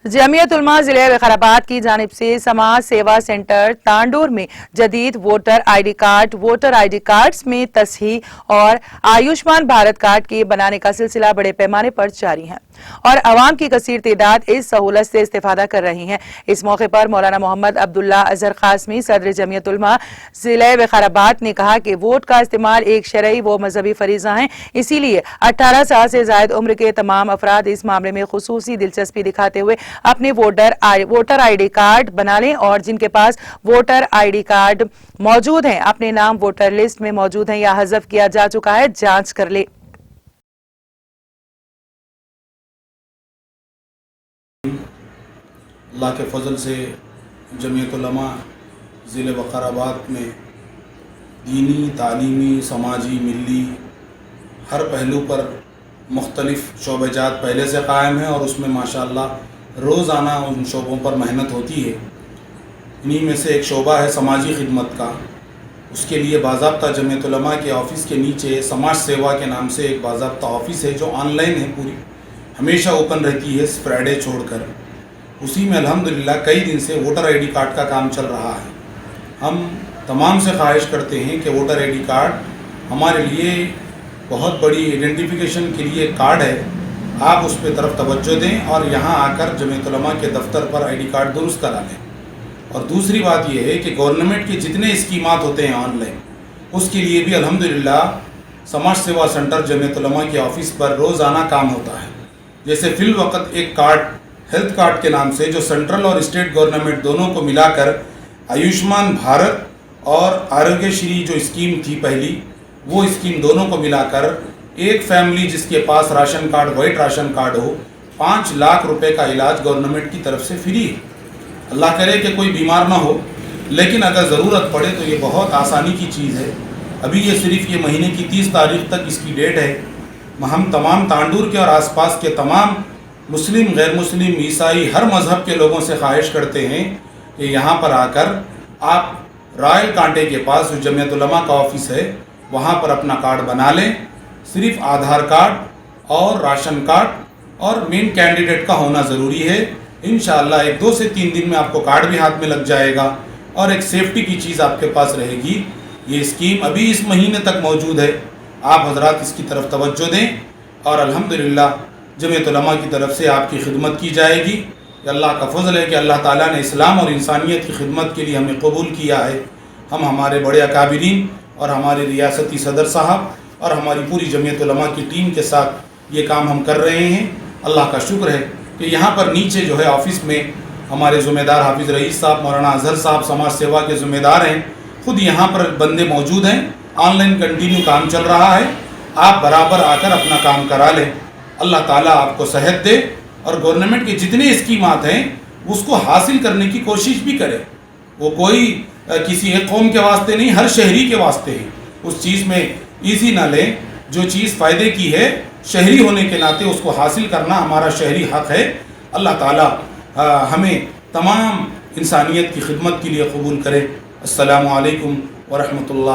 जमीयत उलमा जिले विकाराबाद की जानिब से समाज सेवा सेंटर तांडोर में जदीद वोटर आईडी कार्ड्स में तस्हीह और आयुष्मान भारत कार्ड के बनाने का सिलसिला बड़े पैमाने पर जारी है और अवाम की कसीर तादाद इस सहूलत से इस्तेफादा कर रही हैं। इस मौके पर मौलाना मोहम्मद अब्दुल्ला अजहर कासमी सदर जमीयत उलमा जिले विकाराबाद ने कहा कि वोट का इस्तेमाल एक शरई व मजहबी फरीजा है, इसीलिए 18 साल से जायद उम्र के तमाम अफराद इस मामले में खुसूसी दिलचस्पी दिखाते हुए अपने वोटर आईडी कार्ड बना लें और जिनके पास वोटर आईडी कार्ड मौजूद हैं, अपने नाम वोटर लिस्ट में मौजूद हैं या हज़फ किया जा चुका है, जांच कर ले। अल्लाह के फजल से जमीयत उलमा ज़िले वक़ाराबाद में दीनी, तालीमी, समाजी, मिली हर पहलू पर मुख्तलिफ़ शोबेजात पहले से कायम हैं और उसमें माशाअल्लाह रोज़ाना उन शोबों पर मेहनत होती है। इन्हीं में से एक शोबा है समाजी खिदमत का। उसके लिए बाज़ाब्ता जमीयत उलमा के ऑफ़िस के नीचे समाज सेवा के नाम से एक बाज़ाब्ता ऑफ़िस है जो ऑनलाइन है, पूरी हमेशा ओपन रहती है फ्राइडे छोड़कर। उसी में अल्हम्दुलिल्लाह कई दिन से वोटर आईडी कार्ड का काम चल रहा है। हम तमाम से ख्वाहिश करते हैं कि वोटर आईडी कार्ड हमारे लिए बहुत बड़ी आइडेंटिफिकेशन के लिए कार्ड है, आप उस पर तरफ तवज्जो दें और यहाँ आकर जमीयत उलमा के दफ्तर पर आईडी कार्ड दुरुस्त करा लें। और दूसरी बात यह है कि गवर्नमेंट के जितने स्कीमात होते हैं ऑनलाइन, उसके लिए भी अल्हम्दुलिल्लाह समाज सेवा सेंटर जमीयत उलमा के ऑफ़िस पर रोज़ाना काम होता है। जैसे फिल वक्त एक कार्ड हेल्थ कार्ड के नाम से जो सेंट्रल और स्टेट गवर्नमेंट दोनों को मिलाकर आयुष्मान भारत और आरोग्यश्री जो स्कीम थी पहली, वो स्कीम दोनों को मिलाकर एक फैमिली जिसके पास ration card, white ration card हो, 5 लाख रुपए का इलाज गवर्नमेंट की तरफ से फ्री है। अल्लाह करे कि कोई बीमार ना हो, लेकिन अगर ज़रूरत पड़े तो ये बहुत आसानी की चीज़ है। अभी ये सिर्फ ये महीने की 30 तारीख तक इसकी डेट है। हम तमाम तांडूर के और आसपास के तमाम मुस्लिम, गैर मुस्लिम, ईसाई हर मज़हब के लोगों से ख्वाहिश करते हैं कि यहाँ पर आकर आप रॉयल कांटे के पास जो जमीयत उलमा का ऑफ़िस है वहाँ पर अपना कार्ड बना लें। सिर्फ आधार कार्ड और राशन कार्ड और मेन कैंडिडेट का होना ज़रूरी है। इंशाअल्लाह 1-2 से 3 दिन में आपको कार्ड भी हाथ में लग जाएगा और एक सेफ्टी की चीज़ आपके पास रहेगी। ये स्कीम अभी इस महीने तक मौजूद है, आप हजरात इसकी तरफ तवज्जो दें और अल्हम्दुलिल्लाह जमीयत उलमा की तरफ से आपकी खिदमत की जाएगी। अल्लाह का फजल है कि अल्लाह ताला ने इस्लाम और इंसानियत की खिदमत के लिए हमें कबूल किया है। हम हमारे बड़े अकाबिरीन और हमारे रियासती सदर साहब और हमारी पूरी जमीयत उलमा की टीम के साथ ये काम हम कर रहे हैं। अल्लाह का शुक्र है कि यहाँ पर नीचे जो है ऑफ़िस में हमारे ज़िम्मेदार हाफिज़ रईस साहब, मौलाना अजहर साहब समाज सेवा के ज़िम्मेदार हैं, ख़ुद यहाँ पर बंदे मौजूद हैं। ऑनलाइन कंटिन्यू काम चल रहा है, आप बराबर आकर अपना काम करा लें। अल्लाह ताला आपको सेहत दे और गवर्नमेंट के जितने स्कीमात हैं उसको हासिल करने की कोशिश भी करें। वो कोई किसी एक कौम के वास्ते नहीं, हर शहरी के वास्ते है। उस चीज़ में ईजी ना लें, जो चीज़ फ़ायदे की है शहरी होने के नाते उसको हासिल करना हमारा शहरी हक़ है। अल्लाह ताला हमें तमाम इंसानियत की खिदमत के लिए कबूल करे। अस्सलामु अलैकुम व रहमतुल्लाह।